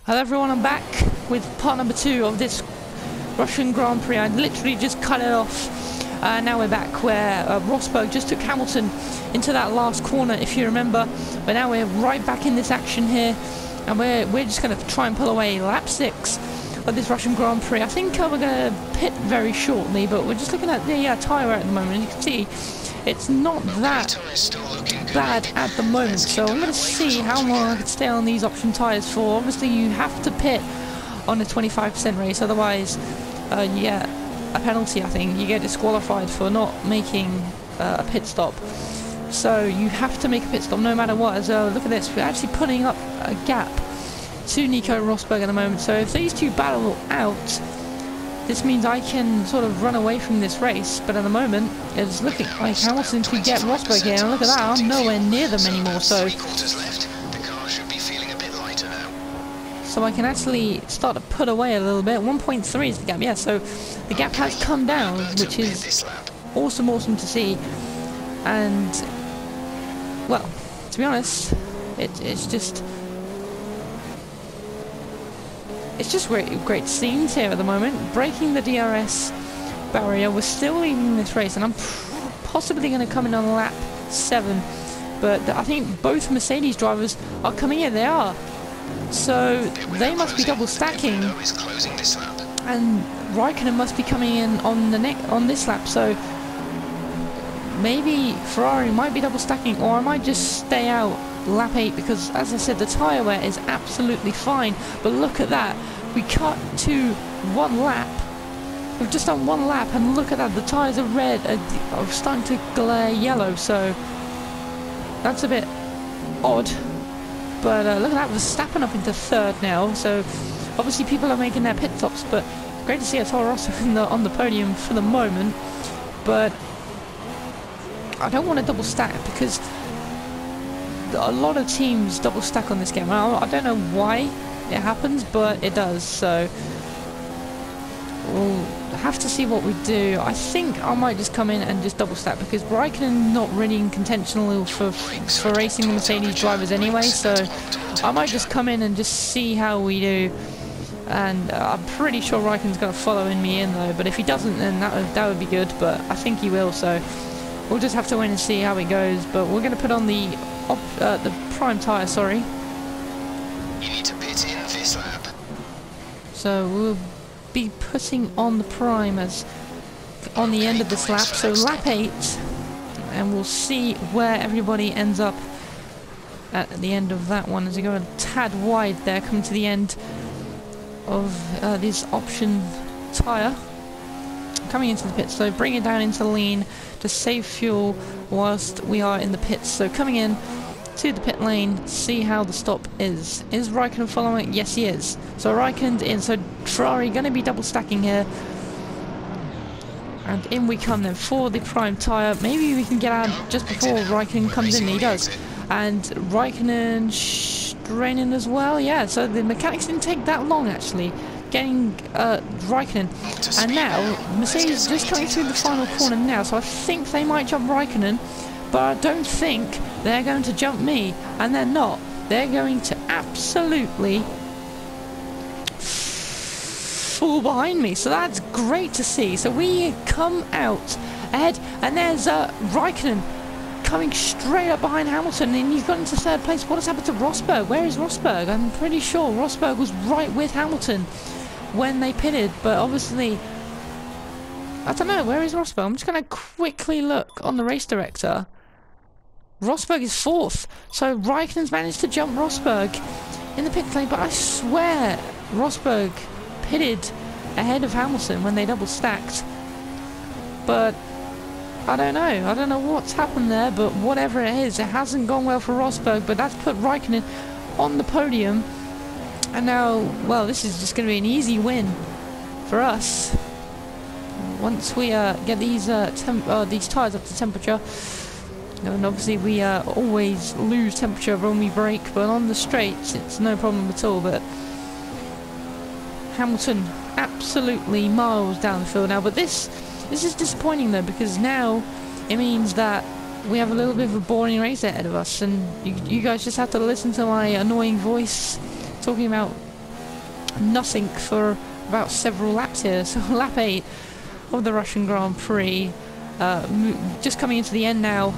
Hello everyone, I'm back with part number 2 of this Russian Grand Prix. I literally just cut it off. Now we're back where Rosberg just took Hamilton into that last corner, if you remember. But now we're right back in this action here, and we're just going to try and pull away lap 6 of this Russian Grand Prix. I think we're going to pit very shortly, but we're just looking at the tyre at the moment. And you can see it's not that bad at the moment, so I'm going to see how long I can stay on these option tyres for. Obviously you have to pit on a 25% race, otherwise you get a penalty. I think you get disqualified for not making a pit stop, so you have to make a pit stop no matter what. So look at this, we're actually putting up a gap to Nico Rosberg at the moment, so if these two battle out, this means I can sort of run away from this race. But at the moment it's looking like Hamilton could get Rosberg here, and look at that, I'm nowhere near them anymore, so I can actually start to put away a little bit. 1.3 is the gap, yeah, so the gap has come down, which is awesome to see. And well, to be honest, it's just great scenes here at the moment. Breaking the DRS barrier, we're still leading this race, and I'm possibly going to come in on lap 7. But I think both Mercedes drivers are coming in. They are. So they must be double stacking, and Raikkonen must be coming in on this lap. So maybe Ferrari might be double stacking, or I might just stay out lap 8, because as I said, the tyre wear is absolutely fine. But look at that, we cut to 1 lap. We've just done 1 lap, and look at that, the tyres are red, are starting to glare yellow, so that's a bit odd. But look at that, Verstappen up into 3rd now, so obviously people are making their pit stops. But great to see Toro Rosso on the podium for the moment. But I don't want to double stack, because a lot of teams double stack on this game. I don't know why it happens, but it does, so we'll have to see what we do. I think I might just come in and just double stack, because Raikkonen not really in contention for racing the Mercedes drivers anyway, so I might just come in and just see how we do. And I'm pretty sure Raikkonen's going to follow me in though, but if he doesn't, then that would be good, but I think he will, so we'll just have to wait and see how it goes. But we're going to put on the prime tyre, sorry. You need to pit in this lap. So we'll be putting on the prime as on the end of this lap, so lap 8, and we'll see where everybody ends up at the end of that one, as we go a tad wide there, coming to the end of this option tyre, coming into the pits. So bring it down into lean to save fuel whilst we are in the pits. So coming in to the pit lane, see how the stop is. Is Raikkonen following? Yes, he is. So Raikkonen's in, so Ferrari going to be double stacking here. And in we come then for the prime tyre. Maybe we can get out just before Raikkonen comes in. He does. And Raikkonen straining as well. Yeah, so the mechanics didn't take that long actually, getting Raikkonen. And now Mercedes just coming through the final corner now, so I think they might jump Raikkonen, but I don't think they're going to jump me, and they're not. They're going to absolutely fall behind me, so that's great to see. So we come out ahead, and there's Raikkonen coming straight up behind Hamilton, and he's got into 3rd place. What has happened to Rosberg? Where is Rosberg? I'm pretty sure Rosberg was right with Hamilton when they pitted, but obviously I don't know, where is Rosberg? I'm just going to quickly look on the race director. Rosberg is 4th, so Raikkonen's managed to jump Rosberg in the pit lane, but I swear Rosberg pitted ahead of Hamilton when they double stacked. But I don't know what's happened there, but whatever it is, it hasn't gone well for Rosberg, but that's put Raikkonen on the podium. And now, well, this is just going to be an easy win for us once we get these tyres up to temperature. And obviously we always lose temperature when we brake, but on the straights it's no problem at all. But Hamilton absolutely miles down the field now. But this is disappointing though, because now it means that we have a little bit of a boring race ahead of us, and you guys just have to listen to my annoying voice talking about nothing for about several laps here. So lap 8 of the Russian Grand Prix, just coming into the end now,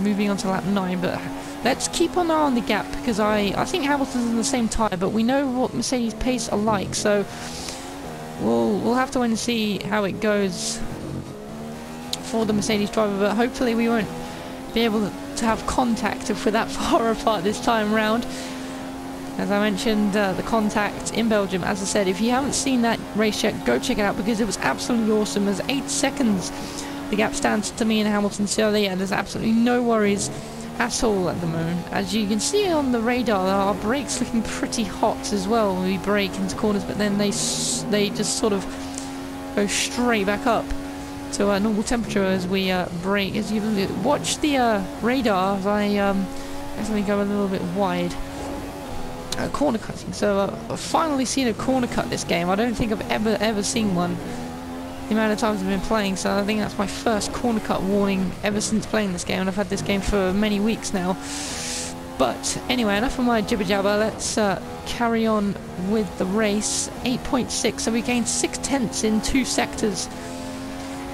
moving on to lap 9, but let's keep an eye on the gap, because I think Hamilton's in the same tyre, but we know what Mercedes pace are like, so we'll have to wait and see how it goes for the Mercedes driver, but hopefully we won't be able to have contact if we're that far apart this time round. As I mentioned, the contact in Belgium, as I said, if you haven't seen that race yet, go check it out, because it was absolutely awesome. There's 8 seconds the gap stands to me and Hamilton, so yeah, there's absolutely no worries at all at the moment. As you can see on the radar, our brakes looking pretty hot as well when we brake into corners, but then they just sort of go straight back up to a normal temperature as we brake. As you watch the radar, as I accidentally go a little bit wide. Corner cutting, so I've finally seen a corner cut this game. I don't think I've ever seen one, the amount of times I've been playing, so I think that's my first corner cut warning ever since playing this game, and I've had this game for many weeks now. But anyway, enough of my jibber jabber, let's carry on with the race. 8.6, so we gained 0.6 in 2 sectors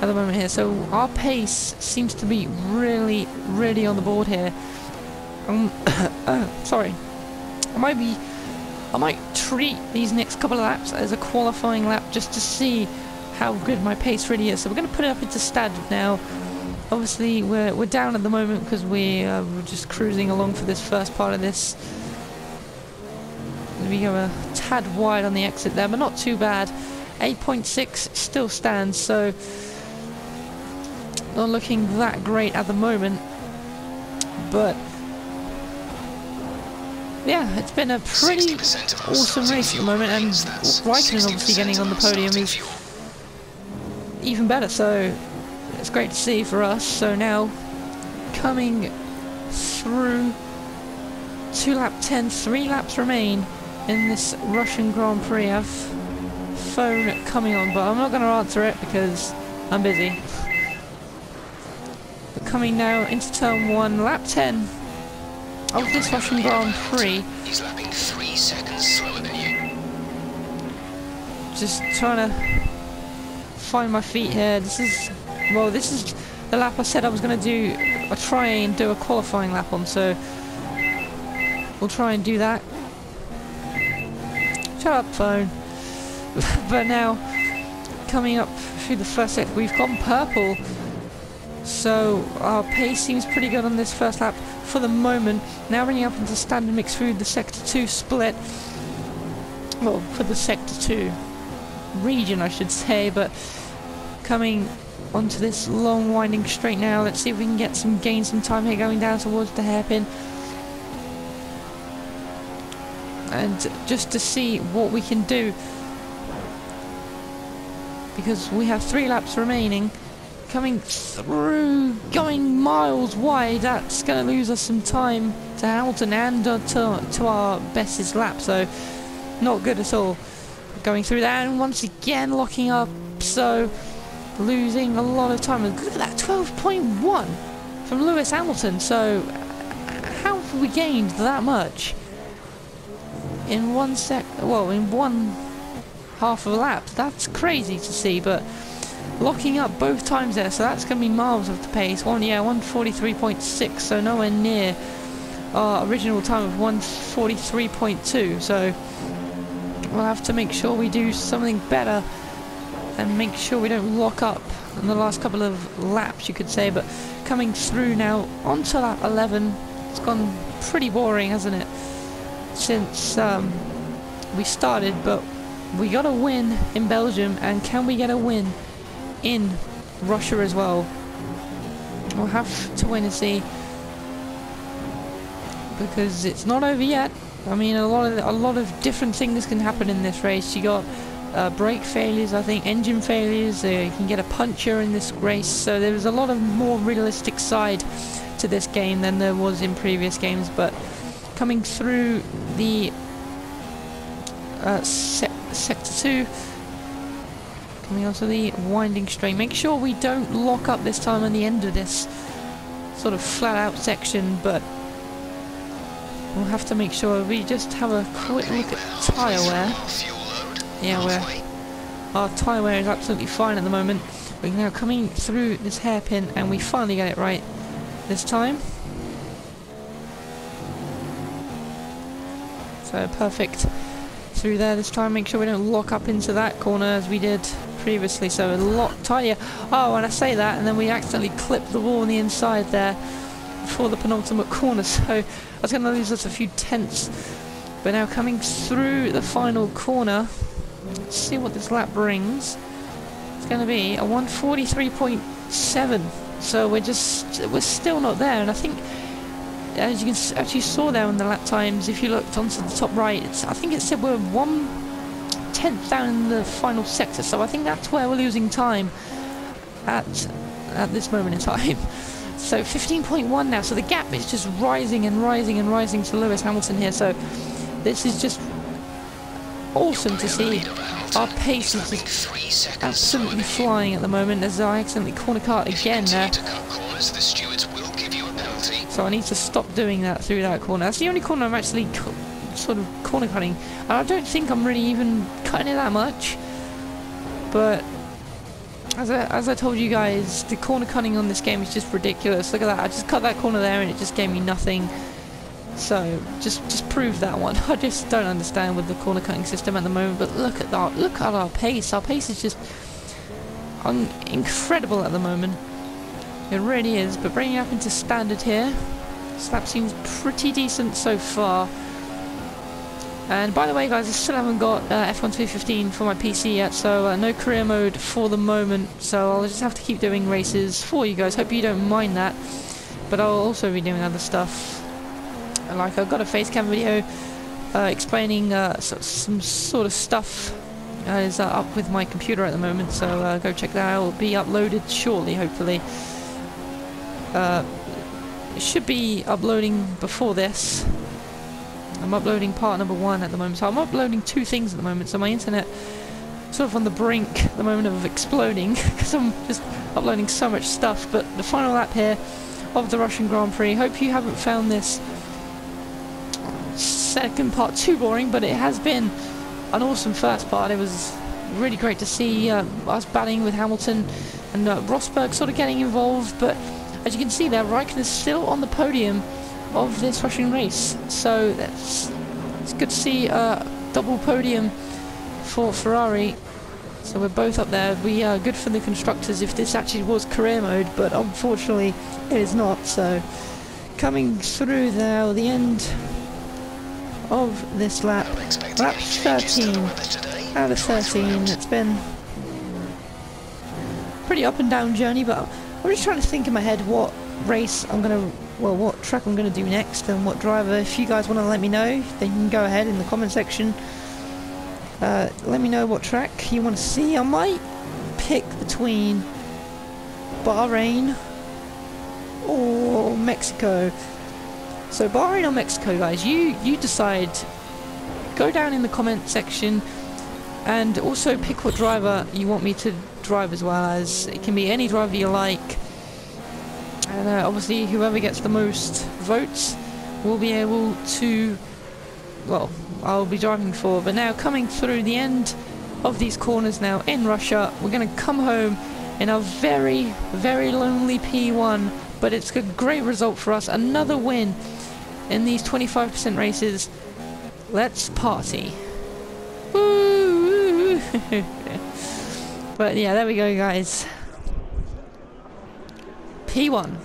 at the moment here, so our pace seems to be really on the board here. Sorry. I might treat these next couple of laps as a qualifying lap just to see how good my pace really is. So we're going to put it up into standard now. Obviously we're down at the moment because we're just cruising along for this first part of this. We go a tad wide on the exit there, but not too bad. 8.6 still stands, so not looking that great at the moment, but yeah, it's been a pretty awesome race at the moment, and Raikkonen obviously getting on the podium is even better, so it's great to see for us. So now, coming through to lap 10, 3 laps remain in this Russian Grand Prix. I have phone coming on, but I'm not going to answer it because I'm busy. But coming now into turn 1, lap 10 of this Russian Grand Prix. He's lapping 3 seconds slower than you. Just trying to find my feet here. This is the lap I said I was going to do. I'll try and do a qualifying lap on, so we'll try and do that. Shut up, phone. But now, coming up through the first sector, we've gone purple. So our pace seems pretty good on this first lap for the moment. Now bringing up into standard mix through the sector 2 split. Well, for the sector 2 region, I should say, but coming onto this long winding straight now. Let's see if we can gain some time here going down towards the hairpin. And just to see what we can do, because we have 3 laps remaining. Coming through, going miles wide, that's going to lose us some time to Hamilton and to our bestest lap, so not good at all. Going through that and once again locking up, so losing a lot of time. Look at that, 12.1 from Lewis Hamilton, so how have we gained that much in one half of a lap? That's crazy to see, but locking up both times there, so that's going to be miles of the pace. 143.6, so nowhere near our original time of 143.2, so we'll have to make sure we do something better and make sure we don't lock up in the last couple of laps, you could say. But coming through now onto lap 11, it's gone pretty boring, hasn't it, since we started, but we got a win in Belgium, and can we get a win in Russia as well? We'll have to wait and see, because it's not over yet. I mean, a lot of different things can happen in this race. You got brake failures, I think, engine failures. You can get a puncture in this race, so there's a lot of more realistic side to this game than there was in previous games. But coming through the sector 2. Coming onto the winding straight. Make sure we don't lock up this time on the end of this sort of flat out section, but We'll have to make sure we just have a quick look at tyre wear. Yeah, our tyre wear is absolutely fine at the moment. We're now coming through this hairpin and we finally get it right this time. So perfect through there this time. Make sure we don't lock up into that corner as we did previously. So a lock tyre. Oh, and I say that and then we accidentally clipped the wall on the inside there before the penultimate corner. So I was going to lose us a few tenths. But now coming through the final corner. Let's see what this lap brings. It's going to be a 143.7. So we're still not there. And I think, as you can actually saw there on the lap times, if you looked onto the top right, I think it said we're 1/10 down in the final sector. So I think that's where we're losing time at this moment in time. So 15.1 now. So the gap is just rising and rising and rising to Lewis Hamilton here. So this is just awesome to see. Our pace is just absolutely flying at the moment as I accidentally corner cart again there. So I need to stop doing that through that corner. That's the only corner I'm actually sort of corner cutting. And I don't think I'm really even cutting it that much. But as I told you guys, the corner cutting on this game is just ridiculous. Look at that. I just cut that corner there and it just gave me nothing. So just prove that one. I just don't understand with the corner cutting system at the moment. But look at that. Look at our pace. Our pace is just incredible at the moment. It really is. But bringing it up into standard here, this lap seems pretty decent so far. And by the way, guys, I still haven't got F1 215 for my PC yet, so no career mode for the moment. So I'll just have to keep doing races for you guys. Hope you don't mind that. But I'll also be doing other stuff. Like I've got a facecam video explaining some sort of stuff is up with my computer at the moment, so go check that out. It will be uploaded shortly, hopefully. It should be uploading before this. I'm uploading part number 1 at the moment, so I'm uploading 2 things at the moment, so my internet sort of on the brink at the moment of exploding because I'm just uploading so much stuff. But the final lap here of the Russian Grand Prix. Hope you haven't found this second part too boring, but it has been an awesome first part. It was really great to see us battling with Hamilton and Rosberg sort of getting involved, but as you can see there, Raikkonen is still on the podium of this Russian race, so it's good to see a double podium for Ferrari. So we're both up there. We are good for the constructors if this actually was career mode, but unfortunately it is not. So coming through there, the end of this lap, lap 13 out of 13. It's been a pretty up and down journey, but I'm just trying to think in my head what race I'm gonna, well, what track I'm gonna do next and what driver. If you guys want to let me know, then you can go ahead in the comment section. Let me know what track you want to see. I might pick between Bahrain or Mexico. So Bahrain or Mexico, guys, you decide. Go down in the comment section and also pick what driver you want me to drive as well, as it can be any driver you like. And obviously whoever gets the most votes will be able to, well, I'll be driving for. But now coming through the end of these corners now in Russia, we're going to come home in a very, very lonely P1, but it's a great result for us. Another win in these 25% races. Let's party. Woo! But yeah, there we go, guys. P1.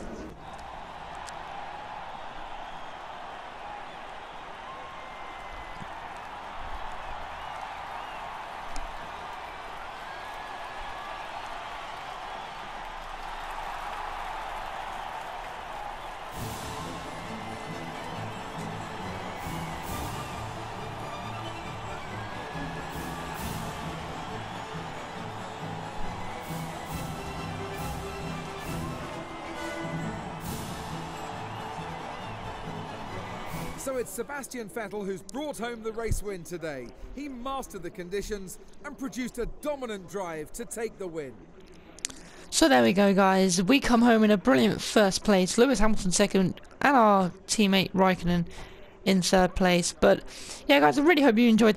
So it's Sebastian Vettel who's brought home the race win today. He mastered the conditions and produced a dominant drive to take the win. So there we go, guys. We come home in a brilliant first place. Lewis Hamilton second, and our teammate Raikkonen in third place. But yeah, guys, I really hope you enjoyed that.